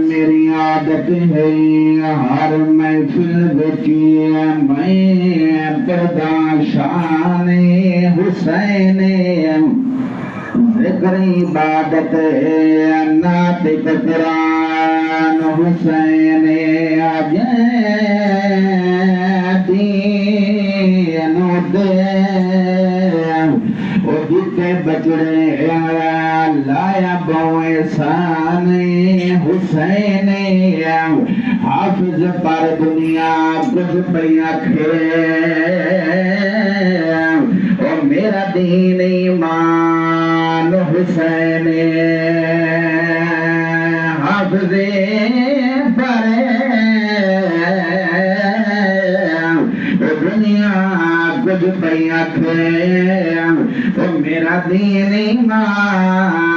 मेरी आदत है हर महफिल विच मैं पर्दा शान हुसैन जिक्र इबादत नातिक कुरान हुसैन दीन दे जिते बजड़े लाया बोए साने हुसैन हाफिज पर दुनिया कुछ पैया खे ओ मेरा दीन ईमान हुसैन हाफिज पर दुनिया कुछ पैया खे ओ मेरा दीन ईमान